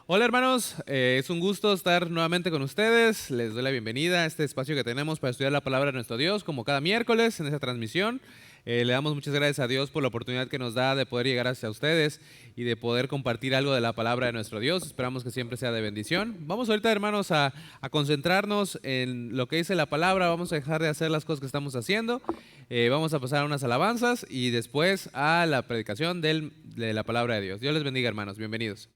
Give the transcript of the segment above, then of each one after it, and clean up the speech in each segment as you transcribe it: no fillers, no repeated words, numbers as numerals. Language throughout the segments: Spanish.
Hola hermanos, es un gusto estar nuevamente con ustedes. Les doy la bienvenida a este espacio que tenemos para estudiar la palabra de nuestro Dios, como cada miércoles en esta transmisión. Le damos muchas gracias a Dios por la oportunidad que nos da de poder llegar hacia ustedes y de poder compartir algo de la palabra de nuestro Dios. Esperamos que siempre sea de bendición. Vamos ahorita, hermanos, a concentrarnos en lo que dice la palabra. Vamos a dejar de hacer las cosas que estamos haciendo. Vamos a pasar a unas alabanzas y después a la predicación de la palabra de Dios. Dios les bendiga, hermanos. Bienvenidos.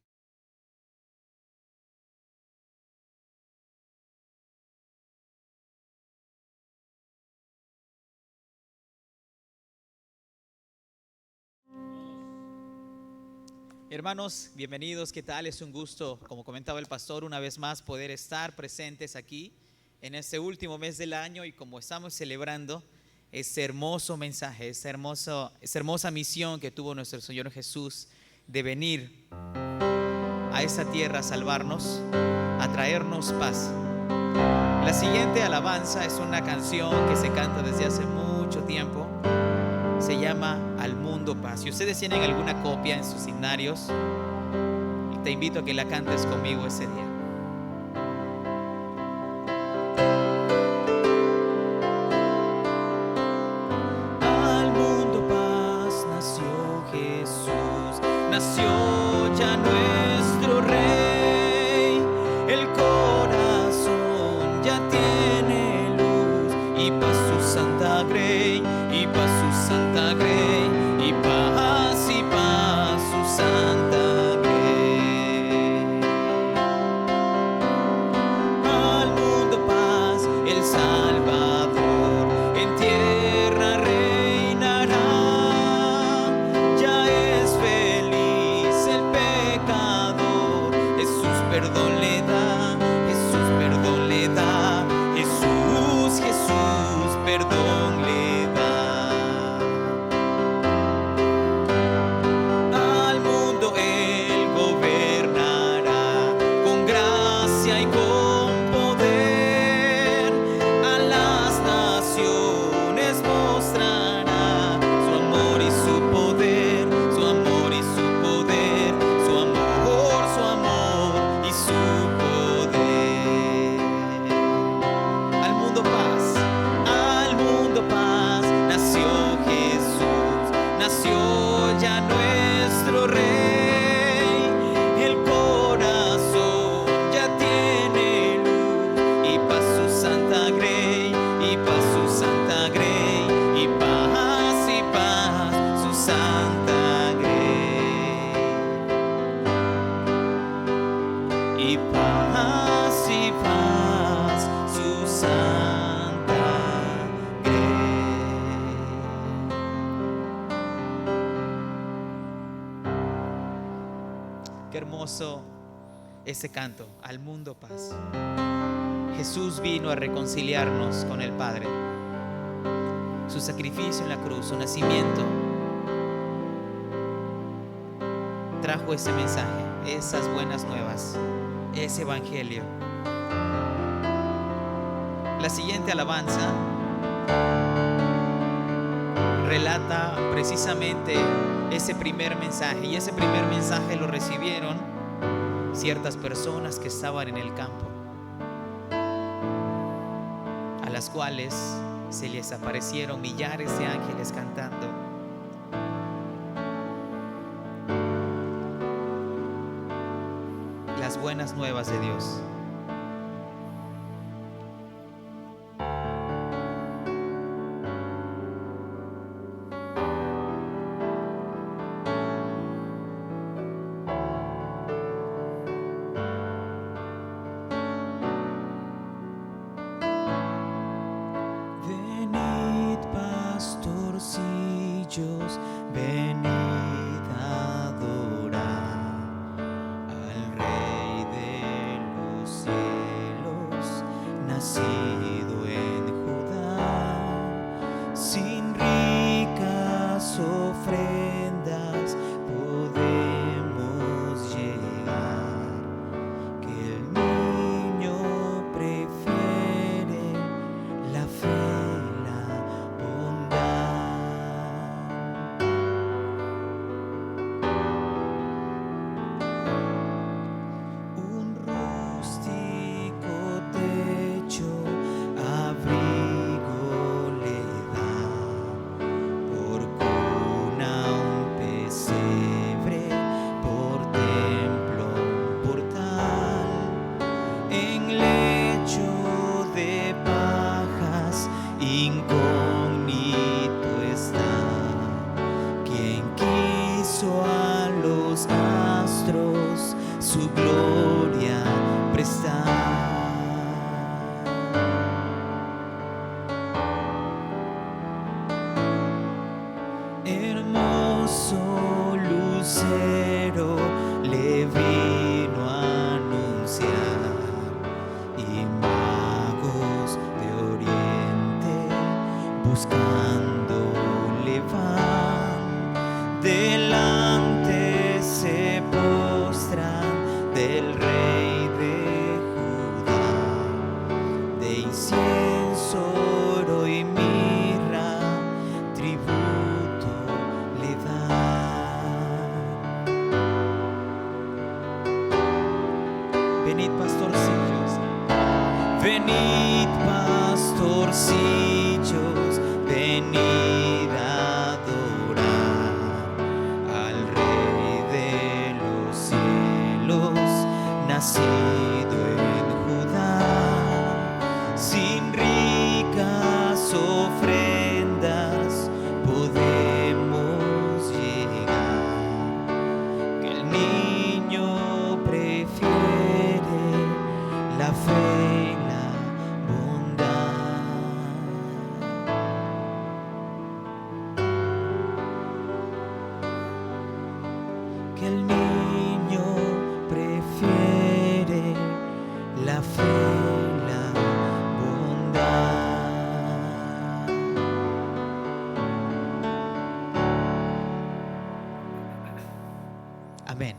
Hermanos, bienvenidos, ¿qué tal? Es un gusto, como comentaba el pastor, una vez más poder estar presentes aquí en este último mes del año y como estamos celebrando este hermoso mensaje, esta hermosa misión que tuvo nuestro Señor Jesús de venir a esta tierra a salvarnos, a traernos paz. La siguiente alabanza es una canción que se canta desde hace mucho tiempo. Se llama Al Mundo Paz. Si ustedes tienen alguna copia en sus signarios, te invito a que la cantes conmigo ese día. Al mundo paz nació Jesús, nació ya nuestro Rey. El corazón ya tiene luz y paz su santa grey, y paz su santa grey, y paz su santa grey. Al mundo paz, el Salvador en tierra reinará. Ya es feliz el pecador, Jesús perdón le da, Jesús perdón le da, Jesús perdón le da. Al mundo él gobernará con gracia y con poder. A las naciones mostrará su amor y su poder, su amor y su poder, su amor y su poder. Al mundo paz, nació Jesús, nació ya nuestro Rey. El corazón ya tiene luz y paz su santa grey, y paz su santa grey, y paz su santa grey, y paz su santa grey. Qué hermoso ese canto, Al mundo paz. Jesús vino a reconciliarnos con el Padre. Su sacrificio en la cruz, su nacimiento, trajo ese mensaje, esas buenas nuevas, ese evangelio. La siguiente alabanza relata precisamente ese primer mensaje, y ese primer mensaje lo recibieron ciertas personas que estaban en el campo, a las cuales se les aparecieron millares de ángeles cantando. Las buenas nuevas de Dios. Venid, pastorcillos, venid a adorar al Rey de los cielos, nacido en Judá. Sin ricas ofrendas podemos llegar, que el niño prefiere la fe y la bondad. incógnito está. Quien quiso a los astros su gloria prestar. Hermoso lucero le vino a anunciar, y magos de oriente buscándole van. Delante se postran del rey de Judá, de incienso, oro y mirra, tributo le dan. Venid, pastorcillos, venid, pastorcillos, venid a adorar al Rey de los cielos, nacido en Judá. Sin ricas ofrendas podemos llegar, que el niño prefiere la fe y la bondad. Que el niño prefiere la fe y la bondad. Amén.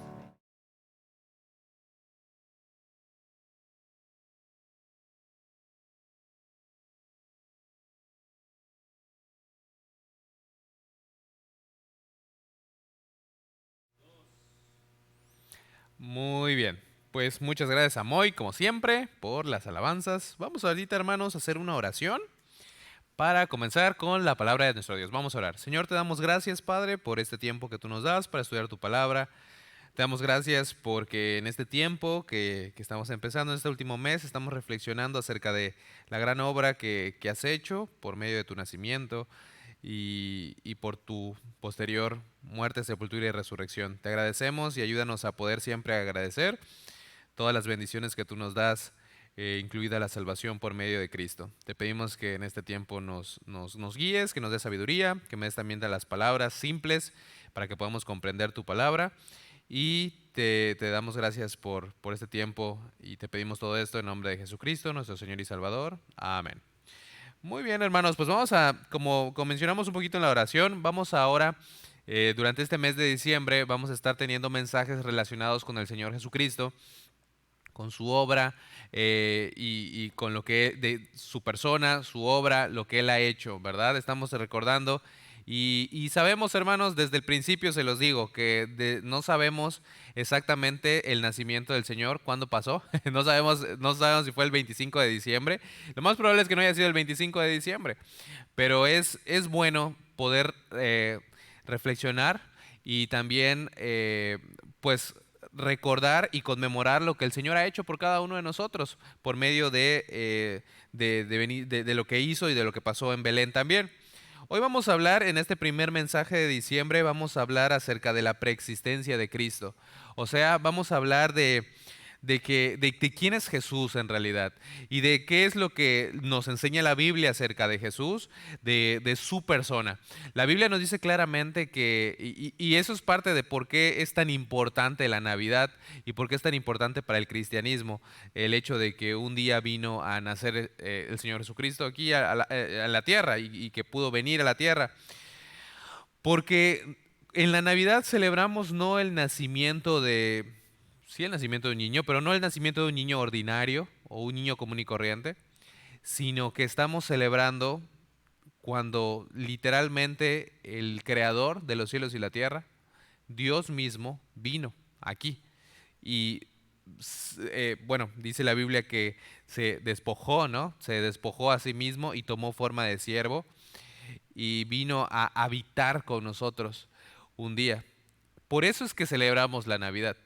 Muy bien. Pues muchas gracias a Moy, como siempre, por las alabanzas. Vamos ahorita, hermanos, a hacer una oración para comenzar con la palabra de nuestro Dios. Vamos a orar. Señor, te damos gracias, Padre, por este tiempo que tú nos das para estudiar tu palabra. Te damos gracias porque en este tiempo que estamos empezando, en este último mes, estamos reflexionando acerca de la gran obra que has hecho por medio de tu nacimiento y por tu posterior muerte, sepultura y resurrección. Te agradecemos y ayúdanos a poder siempre agradecer todas las bendiciones que tú nos das, incluida la salvación por medio de Cristo. Te pedimos que en este tiempo nos guíes, que nos des sabiduría, que me des también de las palabras simples para que podamos comprender tu palabra. Y te damos gracias por este tiempo y te pedimos todo esto en nombre de Jesucristo, nuestro Señor y Salvador. Amén. Muy bien, hermanos, pues vamos a, como mencionamos un poquito en la oración, vamos ahora, durante este mes de diciembre, vamos a estar teniendo mensajes relacionados con el Señor Jesucristo, con su obra y con lo que de su persona, su obra, lo que él ha hecho, ¿verdad? Estamos recordando y sabemos, hermanos, desde el principio se los digo, que no sabemos exactamente el nacimiento del Señor, cuándo pasó, no sabemos si fue el 25 de diciembre, lo más probable es que no haya sido el 25 de diciembre, pero es bueno poder reflexionar y también, pues, recordar y conmemorar lo que el Señor ha hecho por cada uno de nosotros, por medio de lo que hizo y de lo que pasó en Belén también. Hoy vamos a hablar, en este primer mensaje de diciembre, vamos a hablar acerca de la preexistencia de Cristo. O sea, vamos a hablar de quién es Jesús en realidad y de qué es lo que nos enseña la Biblia acerca de Jesús, de su persona. La Biblia nos dice claramente que, y eso es parte de por qué es tan importante la Navidad y por qué es tan importante para el cristianismo, el hecho de que un día vino a nacer el Señor Jesucristo aquí a la tierra y que pudo venir a la tierra. Porque en la Navidad celebramos no el nacimiento sí, el nacimiento de un niño, pero no el nacimiento de un niño ordinario o un niño común y corriente, sino que estamos celebrando cuando literalmente el creador de los cielos y la tierra, Dios mismo, vino aquí. Y bueno, dice la Biblia que se despojó, ¿no? Se despojó a sí mismo y tomó forma de siervo y vino a habitar con nosotros un día. Por eso es que celebramos la Navidad,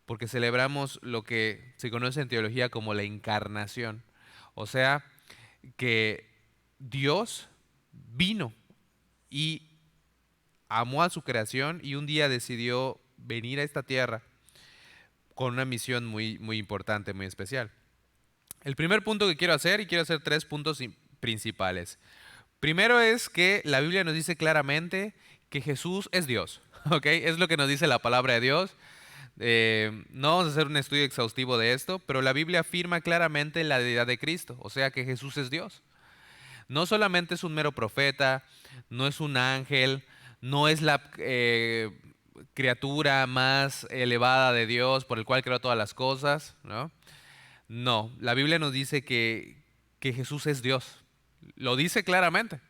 porque celebramos lo que se conoce en teología como la encarnación. O sea, que Dios vino y amó a su creación y un día decidió venir a esta tierra con una misión muy, muy importante, muy especial. El primer punto que quiero hacer, y quiero hacer 3 puntos principales. Primero es que la Biblia nos dice claramente que Jesús es Dios, ¿ok? Es lo que nos dice la palabra de Dios. No vamos a hacer un estudio exhaustivo de esto, pero la Biblia afirma claramente la deidad de Cristo, o sea que Jesús es Dios. No solamente es un mero profeta, no es un ángel, no es la criatura más elevada de Dios por el cual creó todas las cosas, ¿no? No, la Biblia nos dice que Jesús es Dios. Lo dice claramente.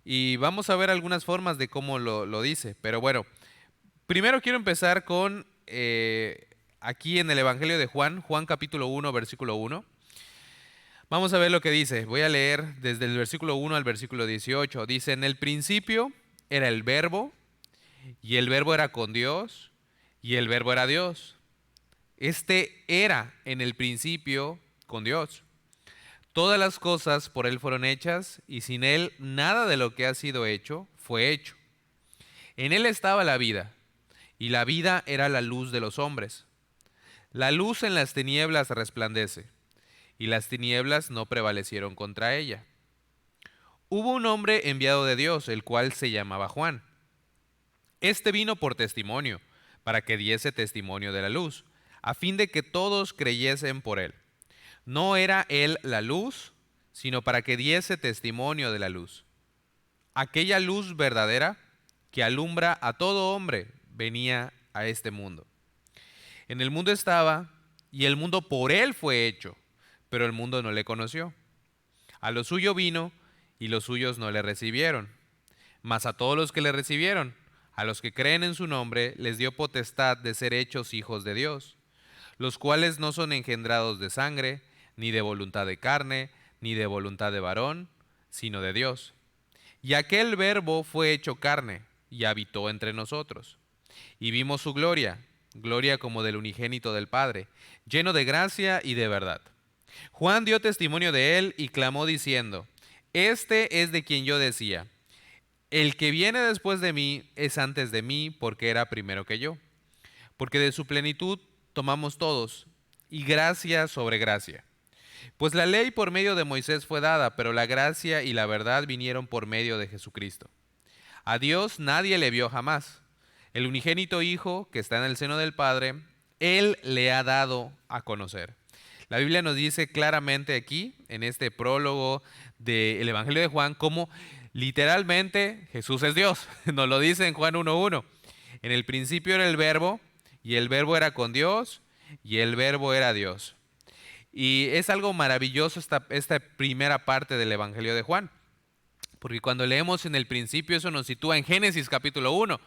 Y vamos a ver algunas formas de cómo lo dice. Pero bueno, primero quiero empezar con aquí en el Evangelio de Juan, Juan capítulo 1, versículo 1. Vamos a ver lo que dice. Voy a leer desde el versículo 1 al versículo 18. Dice, en el principio era el verbo, y el verbo era con Dios, y el verbo era Dios. Este era en el principio con Dios. Todas las cosas por Él fueron hechas, y sin Él nada de lo que ha sido hecho fue hecho. En Él estaba la vida, y la vida era la luz de los hombres. La luz en las tinieblas resplandece, y las tinieblas no prevalecieron contra ella. Hubo un hombre enviado de Dios, el cual se llamaba Juan. Este vino por testimonio, para que diese testimonio de la luz, a fin de que todos creyesen por él. No era él la luz, sino para que diese testimonio de la luz. Aquella luz verdadera que alumbra a todo hombre venía a este mundo. En el mundo estaba, y el mundo por él fue hecho, pero el mundo no le conoció. A lo suyo vino, y los suyos no le recibieron. Mas a todos los que le recibieron, a los que creen en su nombre, les dio potestad de ser hechos hijos de Dios, los cuales no son engendrados de sangre, ni de voluntad de carne, ni de voluntad de varón, sino de Dios. Y aquel verbo fue hecho carne, y habitó entre nosotros. Y vimos su gloria, gloria como del unigénito del Padre, lleno de gracia y de verdad. Juan dio testimonio de él y clamó diciendo, este es de quien yo decía, el que viene después de mí es antes de mí porque era primero que yo. Porque de su plenitud tomamos todos, y gracia sobre gracia. Pues la ley por medio de Moisés fue dada, pero la gracia y la verdad vinieron por medio de Jesucristo. A Dios nadie le vio jamás. El unigénito Hijo que está en el seno del Padre, Él le ha dado a conocer. La Biblia nos dice claramente aquí, en este prólogo del Evangelio de Juan, cómo literalmente Jesús es Dios. Nos lo dice en Juan 1:1. En el principio era el verbo, y el verbo era con Dios, y el verbo era Dios. Y es algo maravilloso esta primera parte del Evangelio de Juan. Porque cuando leemos en el principio, eso nos sitúa en Génesis capítulo 1.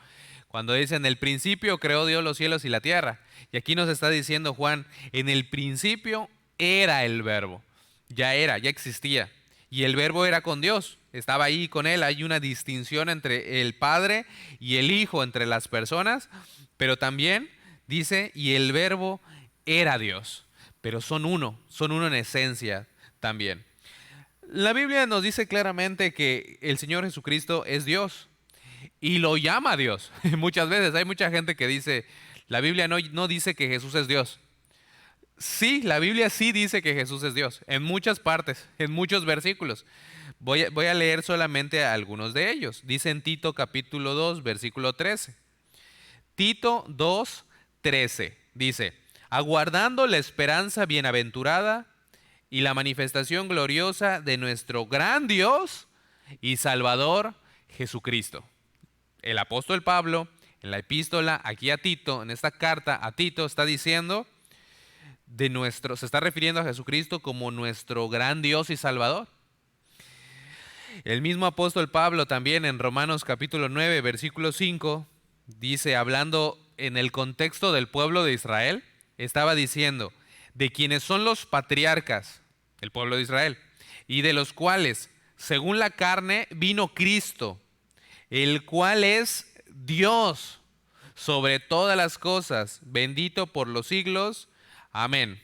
Cuando dice, en el principio creó Dios los cielos y la tierra. Y aquí nos está diciendo Juan, en el principio era el verbo. Ya existía. Y el verbo era con Dios, estaba ahí con Él. Hay una distinción entre el Padre y el Hijo, entre las personas. Pero también dice, y el verbo era Dios. Pero son uno en esencia también. La Biblia nos dice claramente que el Señor Jesucristo es Dios. Y lo llama Dios. Muchas veces hay mucha gente que dice, la Biblia no dice que Jesús es Dios. Sí, la Biblia sí dice que Jesús es Dios, en muchas partes, en muchos versículos. Voy a leer solamente algunos de ellos. Dice en Tito capítulo 2, versículo 13. Tito 2, 13. Dice, aguardando la esperanza bienaventurada y la manifestación gloriosa de nuestro gran Dios y Salvador Jesucristo. El apóstol Pablo, en la epístola aquí a Tito, en esta carta a Tito, está diciendo se está refiriendo a Jesucristo como nuestro gran Dios y Salvador. El mismo apóstol Pablo también en Romanos capítulo 9, versículo 5, dice, hablando en el contexto del pueblo de Israel, estaba diciendo, de quienes son los patriarcas, el pueblo de Israel, y de los cuales, según la carne, vino Cristo, el cual es Dios sobre todas las cosas, bendito por los siglos. Amén.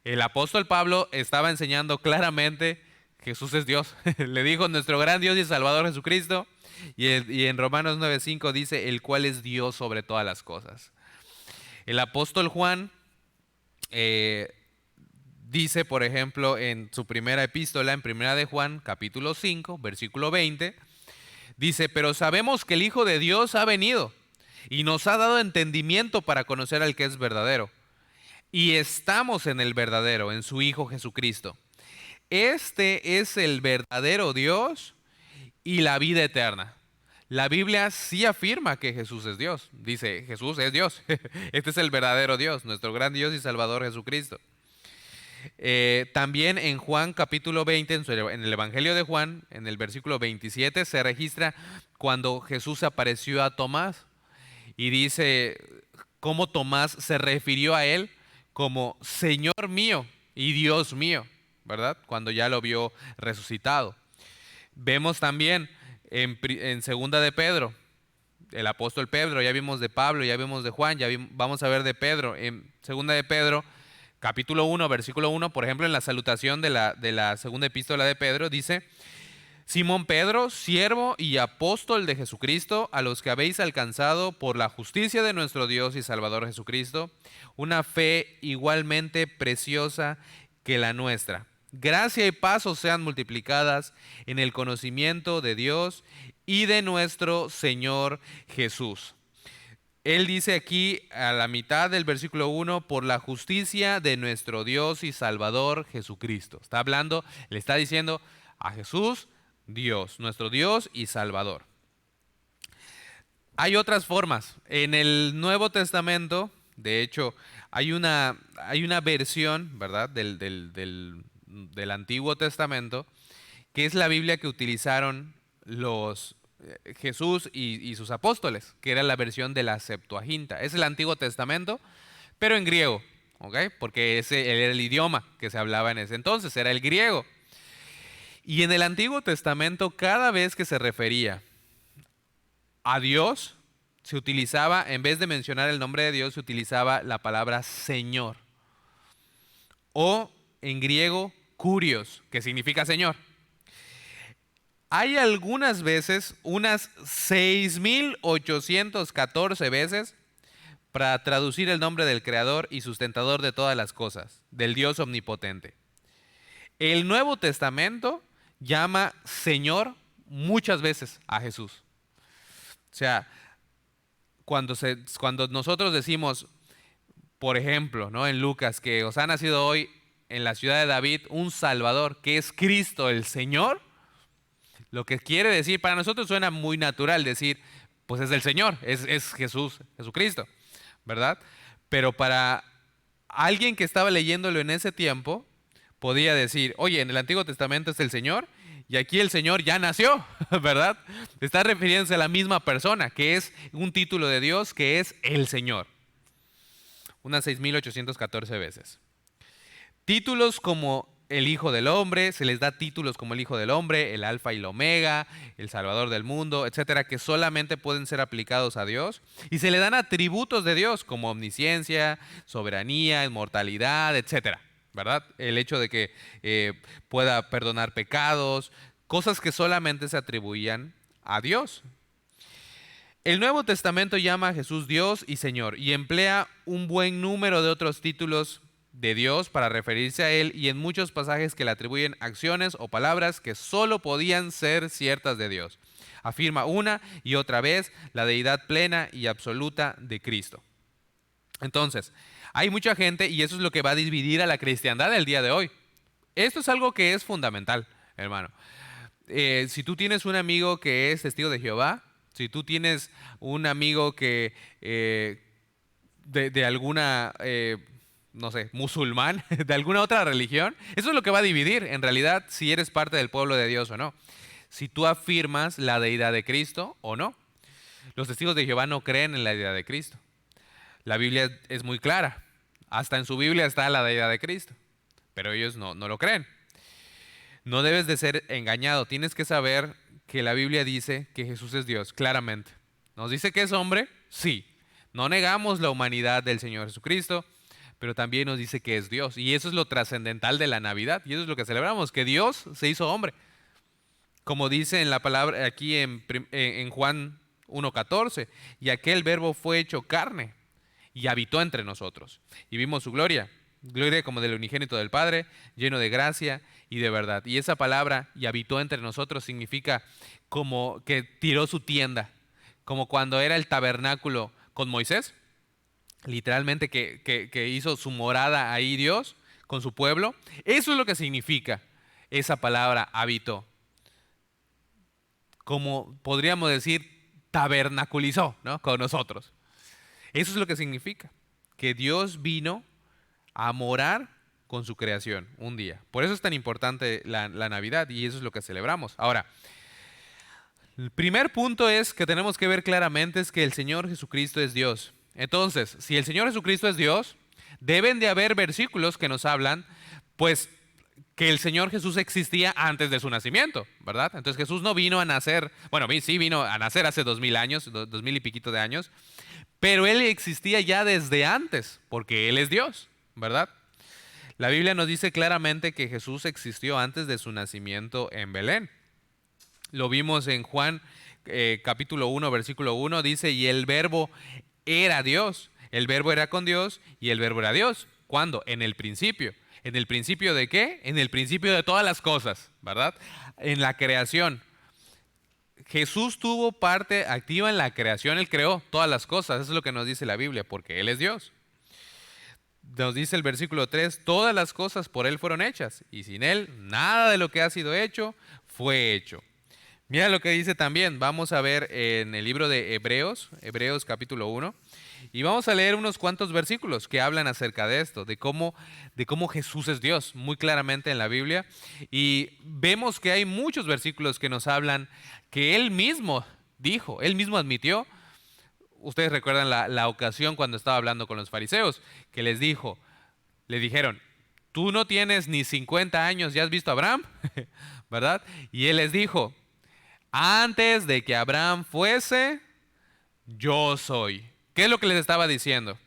El apóstol Pablo estaba enseñando claramente Jesús es Dios. Le dijo nuestro gran Dios y Salvador Jesucristo. Y en Romanos 9:5 dice, el cual es Dios sobre todas las cosas. El apóstol Juan dice, por ejemplo, en su primera epístola, en primera de Juan, capítulo 5, versículo 20, dice, pero sabemos que el Hijo de Dios ha venido y nos ha dado entendimiento para conocer al que es verdadero. Y estamos en el verdadero, en su Hijo Jesucristo. Este es el verdadero Dios y la vida eterna. La Biblia sí afirma que Jesús es Dios. Dice, Jesús es Dios. Este es el verdadero Dios, nuestro gran Dios y Salvador Jesucristo. También en Juan capítulo 20, en el Evangelio de Juan, en el versículo 27, se registra cuando Jesús apareció a Tomás y dice cómo Tomás se refirió a él como Señor mío y Dios mío, ¿verdad? Cuando ya lo vio resucitado. Vemos también en segunda de Pedro, el apóstol Pedro, ya vimos de Pablo, ya vimos de Juan, vamos a ver de Pedro. En segunda de Pedro, capítulo 1, versículo 1, por ejemplo, en la salutación de la segunda epístola de Pedro, dice, Simón Pedro, siervo y apóstol de Jesucristo, a los que habéis alcanzado por la justicia de nuestro Dios y Salvador Jesucristo, una fe igualmente preciosa que la nuestra. Gracia y paz os sean multiplicadas en el conocimiento de Dios y de nuestro Señor Jesús. Él dice aquí a la mitad del versículo 1, por la justicia de nuestro Dios y Salvador Jesucristo. Está hablando, le está diciendo a Jesús, Dios, nuestro Dios y Salvador. Hay otras formas. En el Nuevo Testamento, de hecho, hay una versión, ¿verdad?, del Antiguo Testamento, que es la Biblia que utilizaron Jesús y sus apóstoles, que era la versión de la Septuaginta. Es el Antiguo Testamento, pero en griego, ¿ok? Porque ese era el idioma que se hablaba en ese entonces, era el griego. Y en el Antiguo Testamento, cada vez que se refería a Dios, se utilizaba, en vez de mencionar el nombre de Dios, se utilizaba la palabra Señor. O en griego, kurios, que significa Señor. Hay algunas veces, unas 6,814 veces, para traducir el nombre del Creador y sustentador de todas las cosas, del Dios omnipotente. El Nuevo Testamento llama Señor muchas veces a Jesús. O sea, cuando nosotros decimos, por ejemplo, ¿no?, en Lucas, que os ha nacido hoy en la ciudad de David un Salvador, que es Cristo el Señor, lo que quiere decir, para nosotros suena muy natural decir, pues es el Señor, es Jesús, Jesucristo, ¿verdad? Pero para alguien que estaba leyéndolo en ese tiempo, podía decir, oye, en el Antiguo Testamento es el Señor, y aquí el Señor ya nació, ¿verdad? Está refiriéndose a la misma persona, que es un título de Dios, que es el Señor. Unas 6,814 veces. Títulos como el Hijo del Hombre, se les da títulos como el Hijo del Hombre, el Alfa y el Omega, el Salvador del mundo, etcétera, que solamente pueden ser aplicados a Dios. Y se le dan atributos de Dios como omnisciencia, soberanía, inmortalidad, etcétera, ¿verdad? El hecho de que pueda perdonar pecados, cosas que solamente se atribuían a Dios. El Nuevo Testamento llama a Jesús Dios y Señor y emplea un buen número de otros títulos de Dios para referirse a Él, y en muchos pasajes que le atribuyen acciones o palabras que solo podían ser ciertas de Dios. Afirma una y otra vez la deidad plena y absoluta de Cristo. Entonces, hay mucha gente, y eso es lo que va a dividir a la cristiandad el día de hoy. Esto es algo que es fundamental, hermano. Si tú tienes un amigo que es testigo de Jehová, si tú tienes un amigo que de alguna, no sé, musulmán, de alguna otra religión, eso es lo que va a dividir, en realidad, si eres parte del pueblo de Dios o no. Si tú afirmas la deidad de Cristo o no. Los testigos de Jehová no creen en la deidad de Cristo. La Biblia es muy clara. Hasta en su Biblia está la deidad de Cristo. Pero ellos no lo creen. No debes de ser engañado. Tienes que saber que la Biblia dice que Jesús es Dios, claramente. ¿Nos dice que es hombre? Sí. No negamos la humanidad del Señor Jesucristo, pero también nos dice que es Dios. Y eso es lo trascendental de la Navidad, y eso es lo que celebramos, que Dios se hizo hombre. Como dice en la palabra aquí en Juan 1:14, y aquel verbo fue hecho carne y habitó entre nosotros. Y vimos su gloria, gloria como del unigénito del Padre, lleno de gracia y de verdad. Y esa palabra, y habitó entre nosotros, significa como que tiró su tienda, como cuando era el tabernáculo con Moisés, literalmente que hizo su morada ahí Dios con su pueblo. Eso es lo que significa esa palabra habitó. Como podríamos decir, tabernaculizó, ¿no?, con nosotros. Eso es lo que significa, que Dios vino a morar con su creación un día. Por eso es tan importante la Navidad, y eso es lo que celebramos. Ahora, el primer punto es que tenemos que ver claramente es que el Señor Jesucristo es Dios. Entonces, si el Señor Jesucristo es Dios, deben de haber versículos que nos hablan, pues, que el Señor Jesús existía antes de su nacimiento, ¿verdad? Entonces Jesús no vino a nacer, bueno, sí vino a nacer hace 2000 años, 2000 y piquito de años, pero Él existía ya desde antes, porque Él es Dios, ¿verdad? La Biblia nos dice claramente que Jesús existió antes de su nacimiento en Belén. Lo vimos en Juan capítulo 1, versículo 1, dice, y el verbo era Dios, el verbo era con Dios y el verbo era Dios. ¿Cuándo? En el principio. ¿En el principio de qué? En el principio de todas las cosas, ¿verdad? En la creación. Jesús tuvo parte activa en la creación, Él creó todas las cosas, eso es lo que nos dice la Biblia, porque Él es Dios. Nos dice el versículo 3, todas las cosas por Él fueron hechas, y sin Él nada de lo que ha sido hecho fue hecho. Mira lo que dice también, vamos a ver en el libro de Hebreos, Hebreos capítulo 1, y vamos a leer unos cuantos versículos que hablan acerca de esto, de cómo Jesús es Dios, muy claramente en la Biblia. Y vemos que hay muchos versículos que nos hablan que Él mismo dijo, Él mismo admitió. Ustedes recuerdan la ocasión cuando estaba hablando con los fariseos, que le dijeron, tú no tienes ni 50 años, ¿ya has visto a Abraham? ¿Verdad? Y Él les dijo, antes de que Abraham fuese, yo soy. ¿Qué es lo que les estaba diciendo?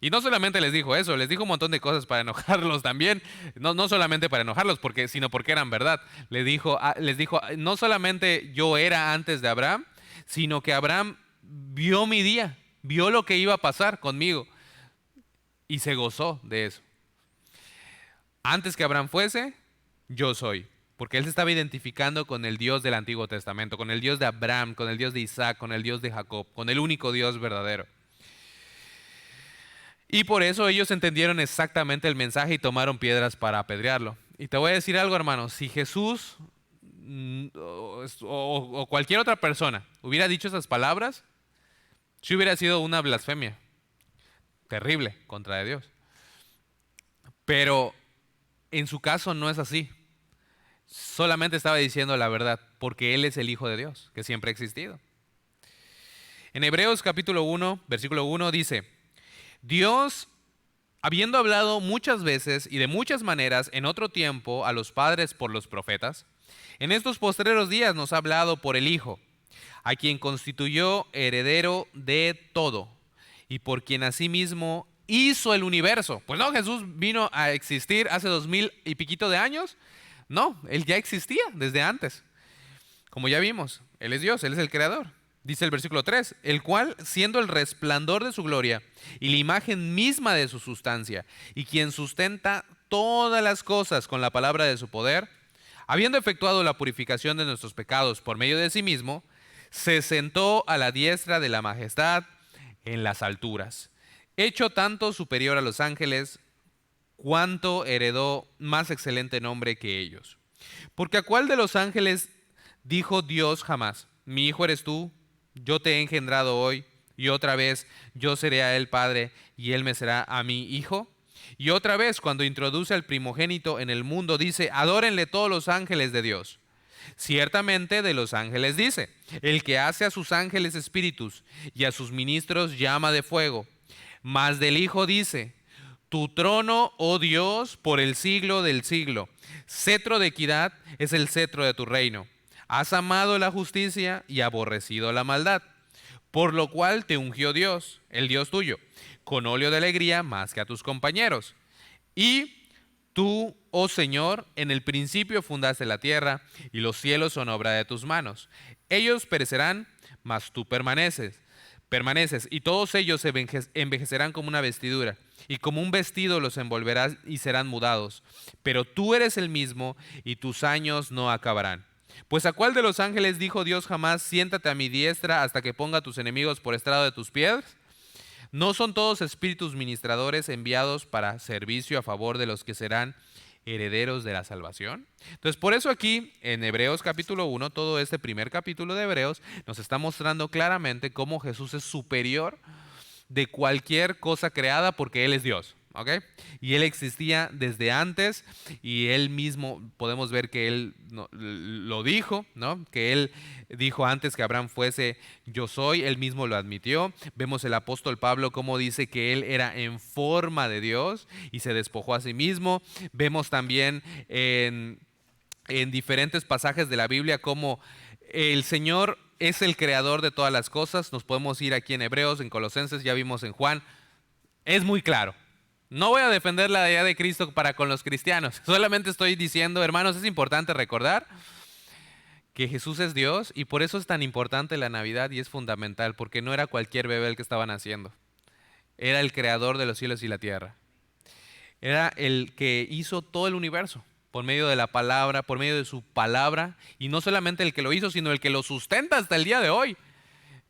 Y no solamente les dijo eso, les dijo un montón de cosas para enojarlos también. No solamente para enojarlos, sino porque eran verdad. Les dijo, no solamente yo era antes de Abraham, sino que Abraham vio mi día, vio lo que iba a pasar conmigo y se gozó de eso. Antes que Abraham fuese, yo soy. Porque él se estaba identificando con el Dios del Antiguo Testamento, con el Dios de Abraham, con el Dios de Isaac, con el Dios de Jacob, con el único Dios verdadero. Y por eso ellos entendieron exactamente el mensaje y tomaron piedras para apedrearlo. Y te voy a decir algo, hermano, si Jesús o cualquier otra persona hubiera dicho esas palabras, sí hubiera sido una blasfemia terrible contra Dios. Pero en su caso no es así. Solamente estaba diciendo la verdad, porque Él es el Hijo de Dios, que siempre ha existido. En Hebreos capítulo 1, versículo 1 dice, Dios, habiendo hablado muchas veces y de muchas maneras en otro tiempo a los padres por los profetas, en estos postreros días nos ha hablado por el Hijo, a quien constituyó heredero de todo y por quien asimismo hizo el universo. Pues no, Jesús vino a existir hace 2000 y piquito de años. No, Él ya existía desde antes. Como ya vimos, Él es Dios, Él es el creador. Dice el versículo 3, el cual, siendo el resplandor de su gloria y la imagen misma de su sustancia, y quien sustenta todas las cosas con la palabra de su poder, habiendo efectuado la purificación de nuestros pecados por medio de sí mismo, se sentó a la diestra de la majestad en las alturas, hecho tanto superior a los ángeles, cuanto heredó más excelente nombre que ellos. Porque a cuál de los ángeles dijo Dios jamás, mi hijo eres tú, yo te he engendrado hoy, y otra vez yo seré a él padre, y él me será a mí hijo? Y otra vez cuando introduce al primogénito en el mundo dice, adórenle todos los ángeles de Dios. Ciertamente de los ángeles dice, el que hace a sus ángeles espíritus y a sus ministros llama de fuego. Mas del Hijo dice, tu trono, oh Dios, por el siglo del siglo. Cetro de equidad es el cetro de tu reino. Has amado la justicia y aborrecido la maldad. por lo cual te ungió Dios, el Dios tuyo, con óleo de alegría más que a tus compañeros. Y tú, oh Señor, en el principio fundaste la tierra, y los cielos son obra de tus manos. Ellos perecerán, mas tú permaneces, y todos ellos se envejecerán como una vestidura, y como un vestido los envolverás y serán mudados. Pero tú eres el mismo, y tus años no acabarán. Pues ¿a cuál de los ángeles dijo Dios jamás, siéntate a mi diestra hasta que ponga a tus enemigos por estrado de tus pies? ¿No son todos espíritus ministradores enviados para servicio a favor de los que serán herederos de la salvación? Entonces, por eso aquí en Hebreos capítulo 1, todo este primer capítulo de Hebreos nos está mostrando claramente cómo Jesús es superior de cualquier cosa creada porque Él es Dios. ¿Ok? Y Él existía desde antes y Él mismo, podemos ver que Él lo dijo, ¿no? Que Él dijo antes que Abraham fuese yo soy, Él mismo lo admitió. Vemos el apóstol Pablo cómo dice que Él era en forma de Dios y se despojó a sí mismo. Vemos también en diferentes pasajes de la Biblia cómo el Señor es el creador de todas las cosas. Nos podemos ir aquí en Hebreos, en Colosenses, ya vimos en Juan. Es muy claro. No voy a defender la deidad de Cristo para con los cristianos. Solamente estoy diciendo, hermanos, es importante recordar que Jesús es Dios y por eso es tan importante la Navidad y es fundamental, porque no era cualquier bebé el que estaban haciendo. Era el creador de los cielos y la tierra. Era el que hizo todo el universo por medio de la palabra, por medio de su palabra, y no solamente el que lo hizo, sino el que lo sustenta hasta el día de hoy.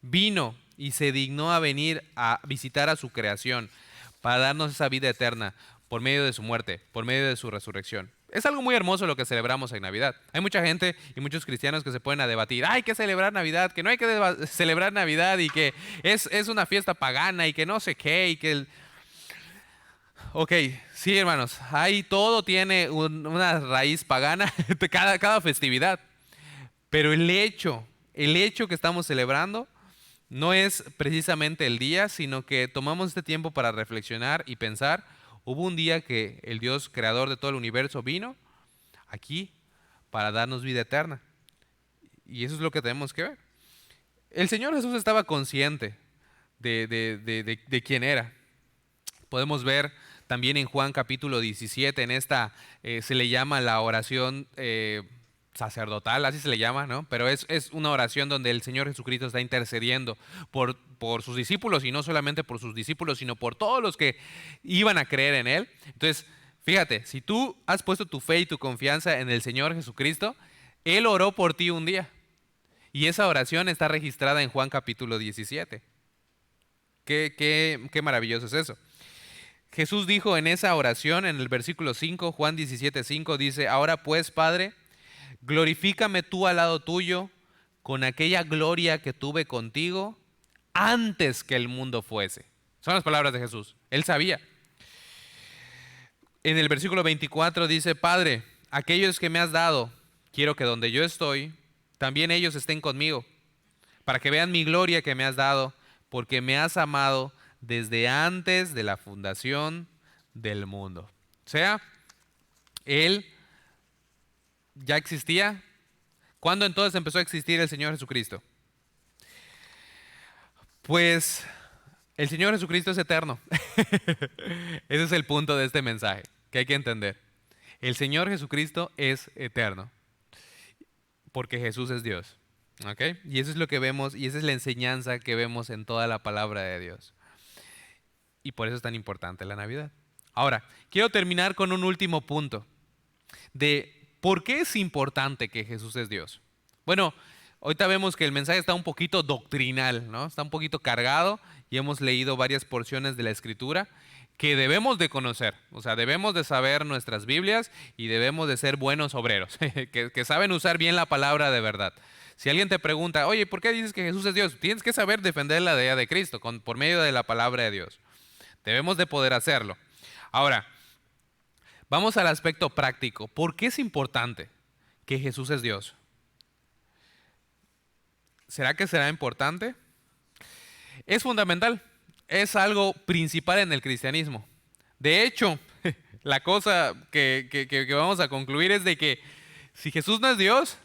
Vino y se dignó a venir a visitar a su creación para darnos esa vida eterna por medio de su muerte, por medio de su resurrección. Es algo muy hermoso lo que celebramos en Navidad. Hay mucha gente y muchos cristianos que se ponen a debatir, hay que celebrar Navidad, que no hay que celebrar Navidad y que es una fiesta pagana y que no sé qué y que... Ok, sí, hermanos, ahí todo tiene una raíz pagana, cada festividad. Pero el hecho que estamos celebrando no es precisamente el día, sino que tomamos este tiempo para reflexionar y pensar. Hubo un día que el Dios creador de todo el universo vino aquí para darnos vida eterna. Y eso es lo que tenemos que ver. El Señor Jesús estaba consciente de quién era. Podemos ver también en Juan capítulo 17, en esta se le llama la oración sacerdotal, así se le llama, ¿no? Pero es una oración donde el Señor Jesucristo está intercediendo por sus discípulos, y no solamente por sus discípulos, sino por todos los que iban a creer en Él. Entonces, fíjate, si tú has puesto tu fe y tu confianza en el Señor Jesucristo, Él oró por ti un día. Y esa oración está registrada en Juan capítulo 17. Qué maravilloso es eso. Jesús dijo en esa oración, en el versículo 5, Juan 17:5, dice, ahora pues, Padre, glorifícame tú al lado tuyo con aquella gloria que tuve contigo antes que el mundo fuese. Son las palabras de Jesús. Él sabía. En el versículo 24 dice, Padre, aquellos que me has dado, quiero que donde yo estoy, también ellos estén conmigo, para que vean mi gloria que me has dado, porque me has amado desde antes de la fundación del mundo. O sea, Él ya existía. ¿Cuándo entonces empezó a existir el Señor Jesucristo? Pues el Señor Jesucristo es eterno. Ese es el punto de este mensaje que hay que entender. El Señor Jesucristo es eterno porque Jesús es Dios. ¿Ok? Y eso es lo que vemos y esa es la enseñanza que vemos en toda la palabra de Dios. Y por eso es tan importante la Navidad. Ahora, quiero terminar con un último punto de por qué es importante que Jesús es Dios. Bueno, ahorita vemos que el mensaje está un poquito doctrinal, ¿no? Está un poquito cargado y hemos leído varias porciones de la Escritura que debemos de conocer. O sea, debemos de saber nuestras Biblias y debemos de ser buenos obreros, que saben usar bien la palabra de verdad. Si alguien te pregunta, oye, ¿por qué dices que Jesús es Dios? Tienes que saber defender la deidad de Cristo por medio de la palabra de Dios. Debemos de poder hacerlo. Ahora, vamos al aspecto práctico. ¿Por qué es importante que Jesús es Dios? ¿Será que será importante? Es fundamental. Es algo principal en el cristianismo. De hecho, la cosa que vamos a concluir es de que si Jesús no es Dios,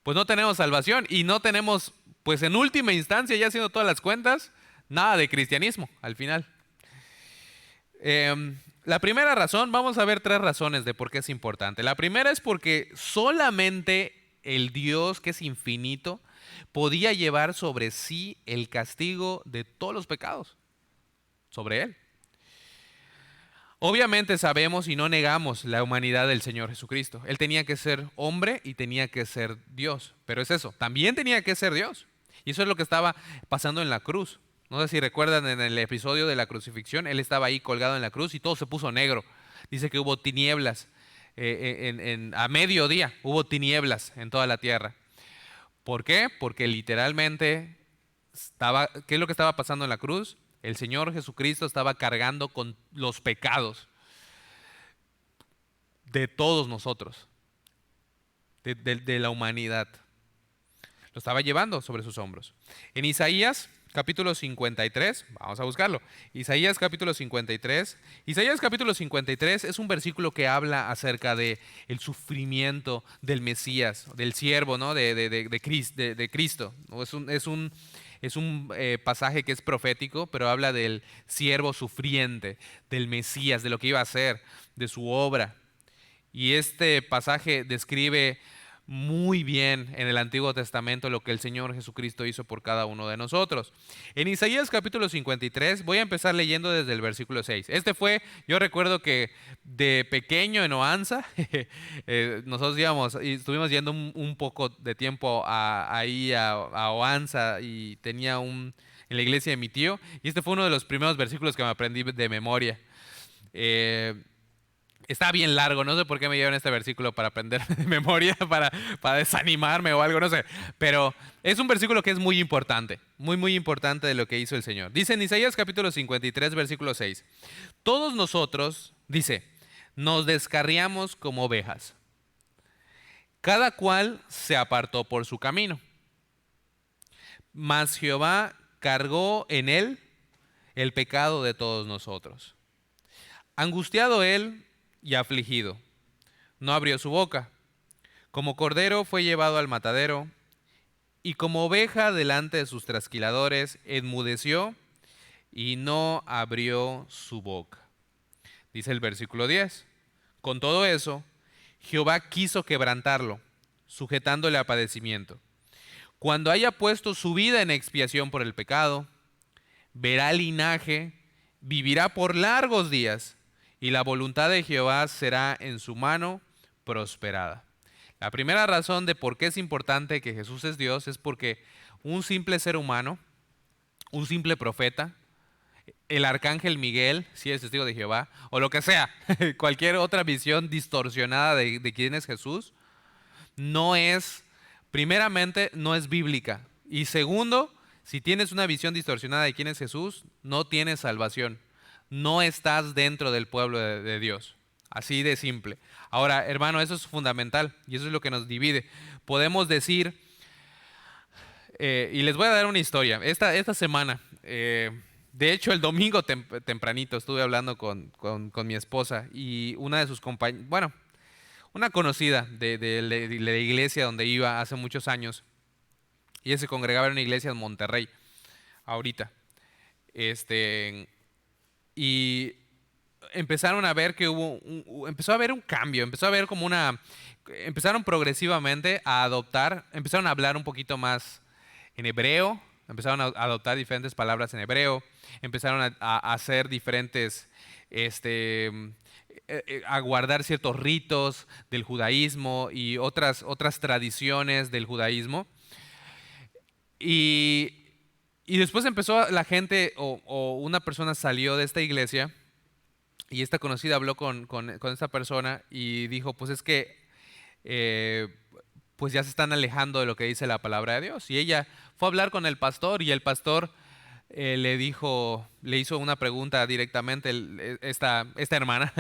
pues no tenemos salvación y no tenemos pues en última instancia, ya haciendo todas las cuentas, nada de cristianismo al final. La primera razón, vamos a ver 3 razones de por qué es importante. La primera es porque solamente el Dios, que es infinito, podía llevar sobre sí el castigo de todos los pecados, sobre él. Obviamente sabemos y no negamos la humanidad del Señor Jesucristo. Él tenía que ser hombre y tenía que ser Dios. Pero es eso, también tenía que ser Dios. Y eso es lo que estaba pasando en la cruz. No sé si recuerdan en el episodio de la crucifixión, Él estaba ahí colgado en la cruz y todo se puso negro. Dice que hubo tinieblas. A mediodía hubo tinieblas en toda la tierra. ¿Por qué? Porque literalmente ¿qué es lo que estaba pasando en la cruz? El Señor Jesucristo estaba cargando con los pecados de todos nosotros, de la humanidad. Lo estaba llevando sobre sus hombros. En Isaías capítulo 53, vamos a buscarlo. Isaías capítulo 53. Isaías capítulo 53 es un versículo que habla acerca de el sufrimiento del Mesías, del siervo, ¿no? de Cristo. Es un pasaje que es profético, pero habla del siervo sufriente, del Mesías, de lo que iba a hacer, de su obra. Y este pasaje describe muy bien en el Antiguo Testamento lo que el Señor Jesucristo hizo por cada uno de nosotros. En Isaías capítulo 53 voy a empezar leyendo desde el versículo 6. Yo recuerdo que de pequeño en Oanza, nosotros estuvimos yendo un poco de tiempo ahí a Oanza y en la iglesia de mi tío, y este fue uno de los primeros versículos que me aprendí de memoria. Está bien largo, no sé por qué me llevan este versículo para aprender de memoria, para desanimarme o algo, no sé. Pero es un versículo que es muy importante, muy, muy importante de lo que hizo el Señor. Dice en Isaías capítulo 53, versículo 6. Todos nosotros, dice, nos descarriamos como ovejas. Cada cual se apartó por su camino. Mas Jehová cargó en él el pecado de todos nosotros. Angustiado él y afligido, no abrió su boca. Como cordero fue llevado al matadero, y como oveja delante de sus trasquiladores, enmudeció y no abrió su boca. Dice el versículo 10. Con todo eso, Jehová quiso quebrantarlo, sujetándole a padecimiento. Cuando haya puesto su vida en expiación por el pecado, verá linaje, vivirá por largos días, y la voluntad de Jehová será en su mano prosperada. La primera razón de por qué es importante que Jesús es Dios es porque un simple ser humano, un simple profeta, el arcángel Miguel, si es testigo de Jehová, o lo que sea, cualquier otra visión distorsionada de quién es Jesús, primeramente, no es bíblica. Y segundo, si tienes una visión distorsionada de quién es Jesús, no tienes salvación. No estás dentro del pueblo de Dios. Así de simple. Ahora, hermano, eso es fundamental y eso es lo que nos divide. Podemos decir, y les voy a dar una historia. Esta semana, de hecho el domingo tempranito estuve hablando con mi esposa y una de sus compañeras, bueno, una conocida de la iglesia donde iba hace muchos años. Y ella se congregaba en una iglesia en Monterrey, ahorita. Y empezaron a ver que empezó a haber un cambio, empezaron progresivamente a adoptar, empezaron a hablar un poquito más en hebreo, empezaron a adoptar diferentes palabras en hebreo, empezaron a hacer diferentes, a guardar ciertos ritos del judaísmo y otras tradiciones del judaísmo. Y después empezó la gente o una persona salió de esta iglesia y esta conocida habló con esta persona y dijo, pues es que pues ya se están alejando de lo que dice la palabra de Dios. Y ella fue a hablar con el pastor y el pastor le hizo una pregunta directamente, esta hermana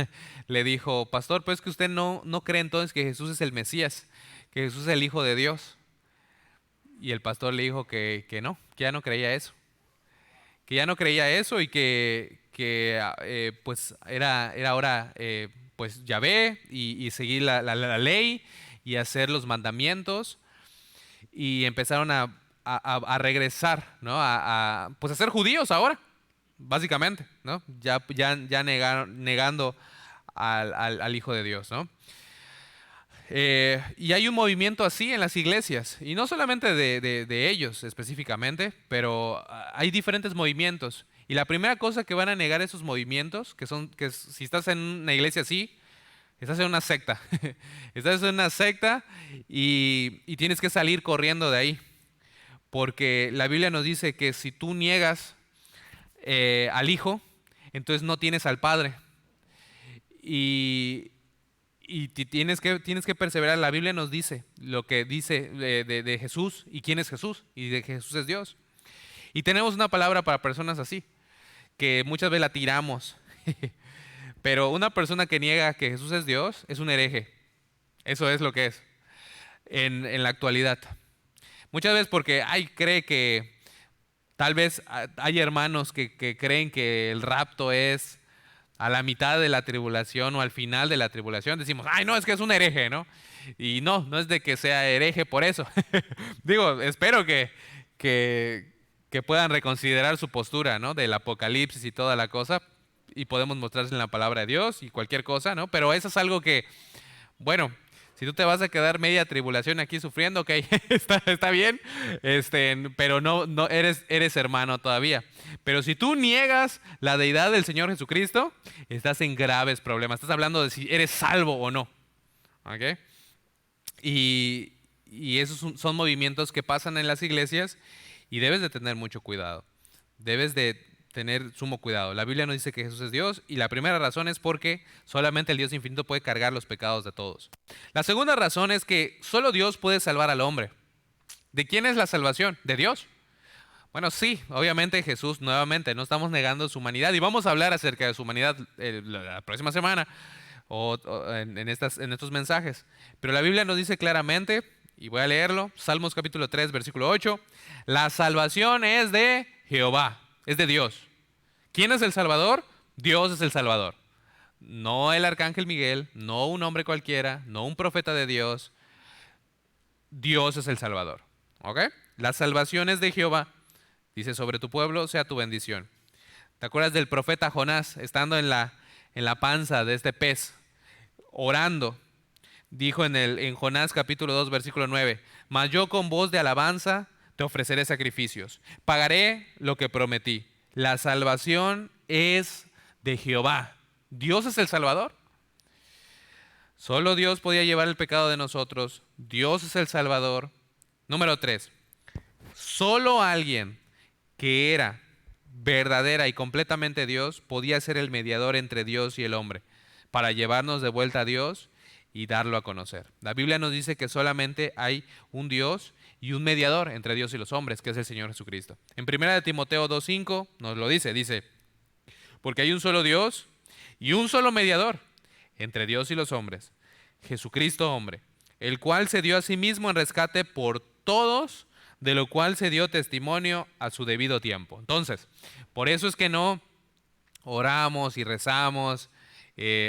le dijo, pastor, pues que usted no cree entonces que Jesús es el Mesías, que Jesús es el Hijo de Dios. Y el pastor le dijo que no, que ya no creía eso. Que ya no creía eso y que pues era ahora pues Yahvé y seguir la ley y hacer los mandamientos. Y empezaron a regresar, ¿no? Pues a ser judíos ahora, básicamente, ¿no? Ya negando al Hijo de Dios, ¿no? Y hay un movimiento así en las iglesias, y no solamente de ellos específicamente, pero hay diferentes movimientos. Y la primera cosa que van a negar esos movimientos, si estás en una iglesia así, estás en una secta. Estás en una secta y tienes que salir corriendo de ahí. Porque la Biblia nos dice que si tú niegas al Hijo, entonces no tienes al Padre. Y, tienes que perseverar. La Biblia nos dice lo que dice de Jesús y quién es Jesús y de que Jesús es Dios. Y tenemos una palabra para personas así, que muchas veces la tiramos. Pero una persona que niega que Jesús es Dios es un hereje. Eso es lo que es en la actualidad. Muchas veces porque cree que tal vez hay hermanos que creen que el rapto es a la mitad de la tribulación o al final de la tribulación. Decimos, ay, no, es que es un hereje, ¿no? Y no es de que sea hereje por eso. Digo, espero que puedan reconsiderar su postura, ¿no? Del Apocalipsis y toda la cosa. Y podemos mostrarse en la palabra de Dios y cualquier cosa, ¿no? Pero eso es algo que, bueno, si tú te vas a quedar media tribulación aquí sufriendo, ok, está bien, pero no eres hermano todavía. Pero si tú niegas la deidad del Señor Jesucristo, estás en graves problemas. Estás hablando de si eres salvo o no. ¿Ok? Y esos son movimientos que pasan en las iglesias y debes de tener mucho cuidado. Debes de tener sumo cuidado. La Biblia nos dice que Jesús es Dios y la primera razón es porque solamente el Dios infinito puede cargar los pecados de todos. La segunda razón es que solo Dios puede salvar al hombre. ¿De quién es la salvación? De Dios. Bueno, sí, obviamente Jesús, nuevamente, no estamos negando su humanidad y vamos a hablar acerca de su humanidad la próxima semana o en estos mensajes. Pero la Biblia nos dice claramente, y voy a leerlo, Salmos capítulo 3, versículo 8, la salvación es de Jehová, es de Dios. ¿Quién es el Salvador? Dios es el Salvador. No el arcángel Miguel, no un hombre cualquiera, no un profeta de Dios. Dios es el Salvador. ¿Ok? La salvación es de Jehová. Dice, sobre tu pueblo sea tu bendición. ¿Te acuerdas del profeta Jonás estando en la panza de este pez, orando? Dijo en Jonás capítulo 2, versículo 9, mas yo con voz de alabanza te ofreceré sacrificios. Pagaré lo que prometí. La salvación es de Jehová. Dios es el Salvador. Solo Dios podía llevar el pecado de nosotros. Dios es el Salvador. Número 3. Solo alguien que era verdadera y completamente Dios podía ser el mediador entre Dios y el hombre para llevarnos de vuelta a Dios y darlo a conocer. La Biblia nos dice que solamente hay un Dios y un mediador entre Dios y los hombres, que es el Señor Jesucristo. En 1 Timoteo 2:5 nos lo dice, porque hay un solo Dios y un solo mediador entre Dios y los hombres, Jesucristo hombre, el cual se dio a sí mismo en rescate por todos, de lo cual se dio testimonio a su debido tiempo. Entonces, por eso es que no oramos y rezamos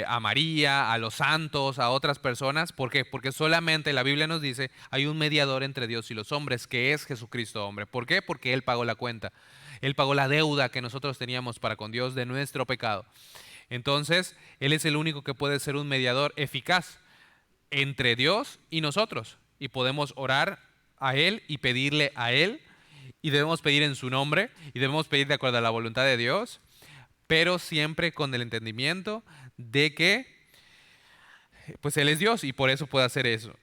a María, a los santos, a otras personas. ¿Por qué? Porque solamente la Biblia nos dice hay un mediador entre Dios y los hombres, que es Jesucristo hombre. ¿Por qué? Porque Él pagó la cuenta. Él pagó la deuda que nosotros teníamos para con Dios de nuestro pecado. Entonces, Él es el único que puede ser un mediador eficaz entre Dios y nosotros. Y podemos orar a Él y pedirle a Él. Y debemos pedir en su nombre. Y debemos pedir de acuerdo a la voluntad de Dios. Pero siempre con el entendimiento de que pues Él es Dios y por eso puede hacer eso.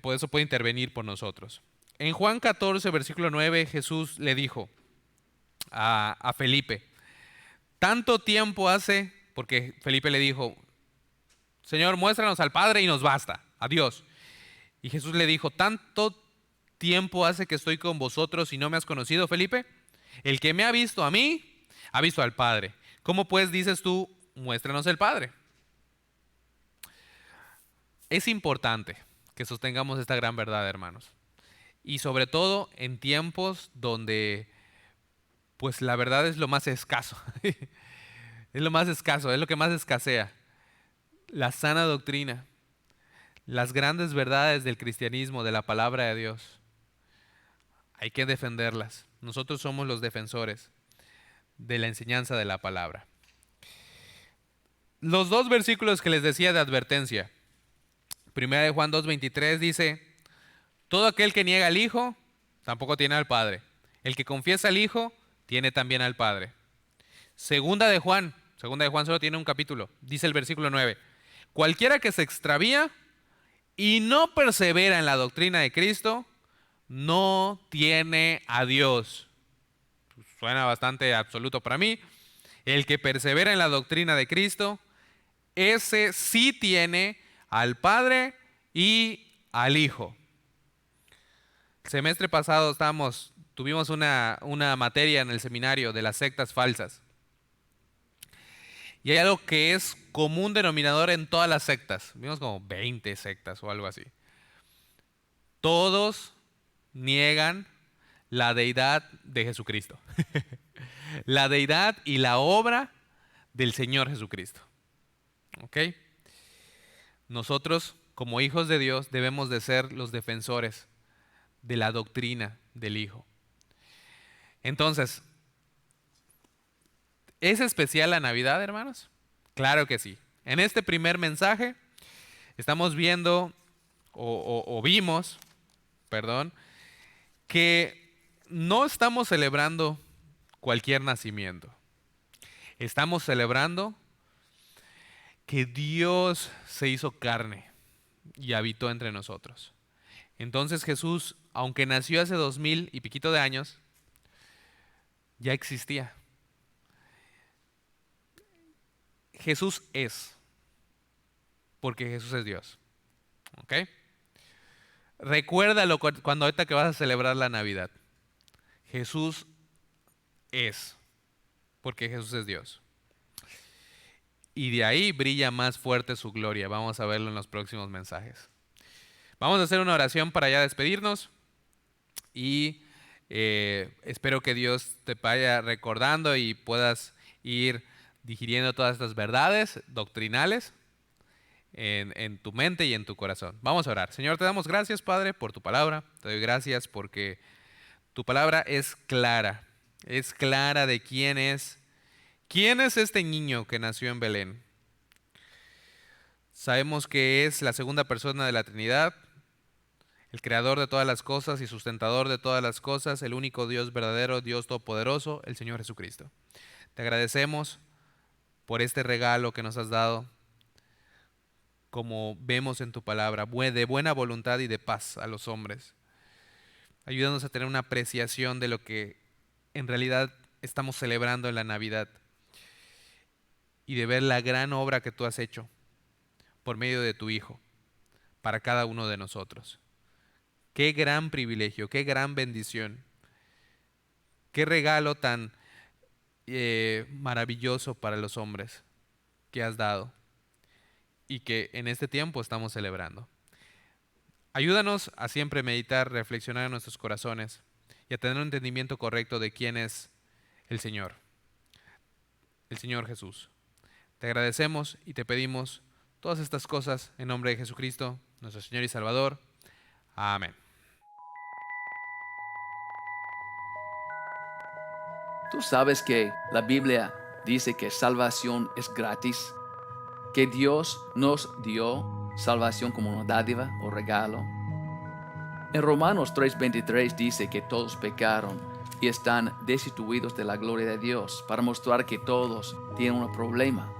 Por eso puede intervenir por nosotros. En Juan 14, versículo 9, Jesús le dijo a Felipe, tanto tiempo hace, porque Felipe le dijo, Señor, muéstranos al Padre y nos basta, adiós. Y Jesús le dijo, tanto tiempo hace que estoy con vosotros y no me has conocido, Felipe. El que me ha visto a mí, ha visto al Padre. ¿Cómo pues dices tú, muéstranos el Padre? Es importante que sostengamos esta gran verdad, hermanos. Y sobre todo en tiempos donde pues la verdad es lo más escaso. Es lo más escaso, es lo que más escasea. La sana doctrina, las grandes verdades del cristianismo, de la palabra de Dios. hay que defenderlas. Nosotros somos los defensores de la enseñanza de la palabra. Los dos versículos que les decía de advertencia. Primera de Juan 2:23 dice: todo aquel que niega al Hijo, tampoco tiene al Padre. El que confiesa al Hijo, tiene también al Padre. Segunda de Juan solo tiene un capítulo. Dice el versículo 9: cualquiera que se extravía y no persevera en la doctrina de Cristo, no tiene a Dios. Suena bastante absoluto para mí. El que persevera en la doctrina de Cristo, ese sí tiene al Padre y al Hijo. El semestre pasado tuvimos una materia en el seminario de las sectas falsas. Y hay algo que es común denominador en todas las sectas. Vimos como 20 sectas o algo así. Todos niegan la deidad de Jesucristo. La deidad y la obra del Señor Jesucristo. ¿Ok? Nosotros, como hijos de Dios, debemos de ser los defensores de la doctrina del Hijo. Entonces, ¿es especial la Navidad, hermanos? Claro que sí. En este primer mensaje estamos viendo, vimos, que no estamos celebrando cualquier nacimiento. Estamos celebrando que Dios se hizo carne y habitó entre nosotros. Entonces Jesús, aunque nació hace 2000 y piquito de años, ya existía. Jesús es, porque Jesús es Dios. ¿Ok? Recuérdalo cuando ahorita que vas a celebrar la Navidad. Jesús es, porque Jesús es Dios. Y de ahí brilla más fuerte su gloria. Vamos a verlo en los próximos mensajes. Vamos a hacer una oración para ya despedirnos. Y espero que Dios te vaya recordando y puedas ir digiriendo todas estas verdades doctrinales en tu mente y en tu corazón. Vamos a orar. Señor, te damos gracias, Padre, por tu palabra. Te doy gracias porque tu palabra es clara de quién es este niño que nació en Belén. Sabemos que es la segunda persona de la Trinidad, el creador de todas las cosas y sustentador de todas las cosas, el único Dios verdadero, Dios todopoderoso, el Señor Jesucristo. Te agradecemos por este regalo que nos has dado, como vemos en tu palabra, de buena voluntad y de paz a los hombres. Ayúdanos a tener una apreciación de lo que en realidad estamos celebrando en la Navidad y de ver la gran obra que tú has hecho por medio de tu Hijo para cada uno de nosotros. Qué gran privilegio, qué gran bendición, qué regalo tan maravilloso para los hombres que has dado y que en este tiempo estamos celebrando. Ayúdanos a siempre meditar, reflexionar en nuestros corazones y a tener un entendimiento correcto de quién es el Señor Jesús. Te agradecemos y te pedimos todas estas cosas en nombre de Jesucristo, nuestro Señor y Salvador. Amén. Tú sabes que la Biblia dice que salvación es gratis, que Dios nos dio salvación como una dádiva o regalo. En Romanos 3:23 dice que todos pecaron y están destituidos de la gloria de Dios, para mostrar que todos tienen un problema.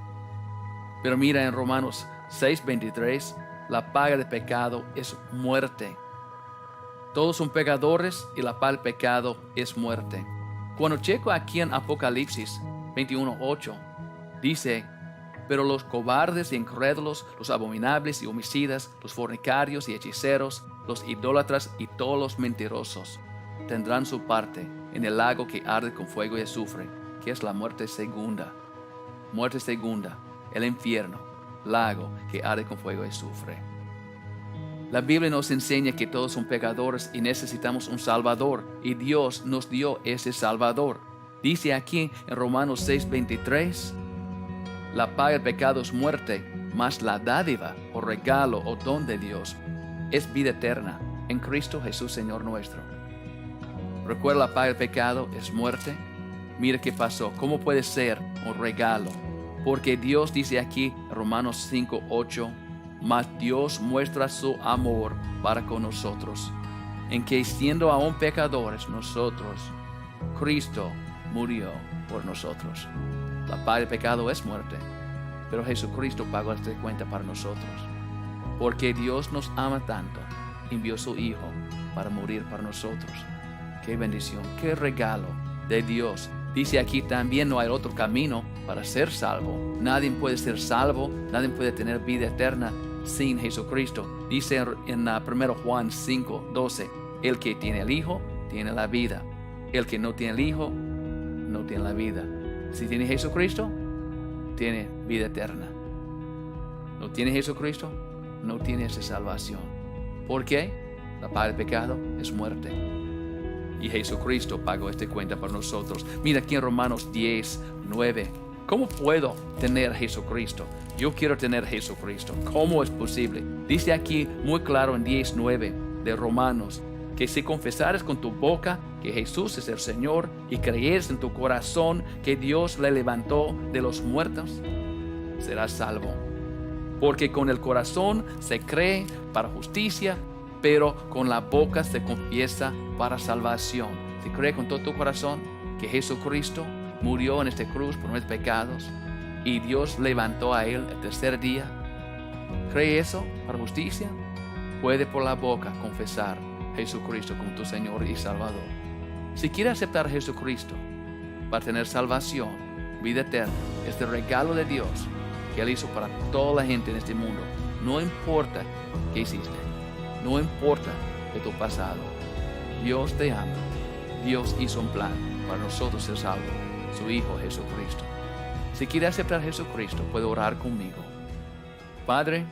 Pero mira, en Romanos 6:23, la paga del pecado es muerte. Todos son pecadores y la paga del pecado es muerte. Cuando checo aquí en Apocalipsis 21:8, dice: pero los cobardes y incrédulos, los abominables y homicidas, los fornicarios y hechiceros, los idólatras y todos los mentirosos tendrán su parte en el lago que arde con fuego y azufre, que es la muerte segunda. Muerte segunda, el infierno, lago que arde con fuego y azufre. La Biblia nos enseña que todos son pecadores y necesitamos un Salvador, y Dios nos dio ese Salvador. Dice aquí en Romanos 6:23, la paga del pecado es muerte, mas la dádiva o regalo o don de Dios es vida eterna en Cristo Jesús Señor nuestro. Recuerda, la paga del pecado es muerte. Mira qué pasó. ¿Cómo puede ser un regalo? Porque Dios dice aquí, Romanos 5:8, mas Dios muestra su amor para con nosotros, en que siendo aún pecadores nosotros, Cristo murió por nosotros. La paga del pecado es muerte, pero Jesucristo pagó esta cuenta para nosotros. Porque Dios nos ama tanto, envió a su Hijo para morir para nosotros. Qué bendición, qué regalo de Dios. Dice aquí también no hay otro camino para ser salvo. Nadie puede ser salvo, nadie puede tener vida eterna sin Jesucristo. Dice en 1 Juan 5:12, el que tiene el Hijo tiene la vida. El que no tiene el Hijo no tiene la vida. Si tiene Jesucristo, tiene vida eterna. No tiene Jesucristo, no tiene esa salvación. ¿Por qué? La paga del pecado es muerte. Y Jesucristo pagó esta cuenta por nosotros. Mira aquí en Romanos 10:9. ¿Cómo puedo tener Jesucristo? Yo quiero tener Jesucristo. ¿Cómo es posible? Dice aquí muy claro en 10:9 de Romanos, que si confesares con tu boca que Jesús es el Señor y creyeres en tu corazón que Dios le levantó de los muertos, serás salvo. Porque con el corazón se cree para justicia, pero con la boca se confiesa para salvación. Si cree con todo tu corazón que Jesucristo murió en esta cruz por nuestros pecados y Dios levantó a Él el tercer día, ¿cree eso para justicia? Puede por la boca confesar Jesucristo como tu Señor y Salvador. Si quiere aceptar a Jesucristo para tener salvación, vida eterna, este regalo de Dios que Él hizo para toda la gente en este mundo, no importa qué hiciste, no importa de tu pasado, Dios te ama. Dios hizo un plan para nosotros ser salvos, su Hijo Jesucristo. Si quiere aceptar a Jesucristo, puede orar conmigo. Padre,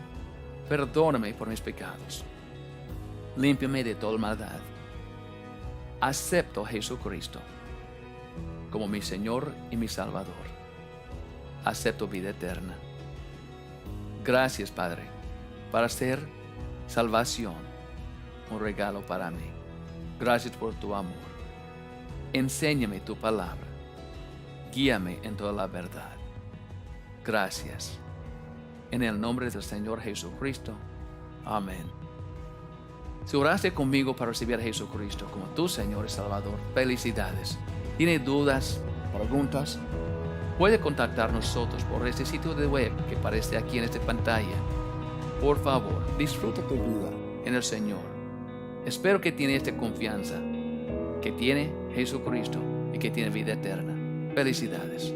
perdóname por mis pecados. Límpiame de toda maldad. Acepto a Jesucristo como mi Señor y mi Salvador. Acepto vida eterna. Gracias, Padre, para hacer salvación un regalo para mí. Gracias por tu amor. Enséñame tu palabra. Guíame en toda la verdad. Gracias. En el nombre del Señor Jesucristo. Amén. Si oraste conmigo para recibir a Jesucristo como tu Señor y Salvador, felicidades. ¿Tiene dudas, preguntas? Puede contactar nosotros por este sitio de web que aparece aquí en esta pantalla. Por favor, disfruta tu vida en el Señor. Espero que tiene esta confianza, que tiene Jesucristo y que tiene vida eterna. Felicidades.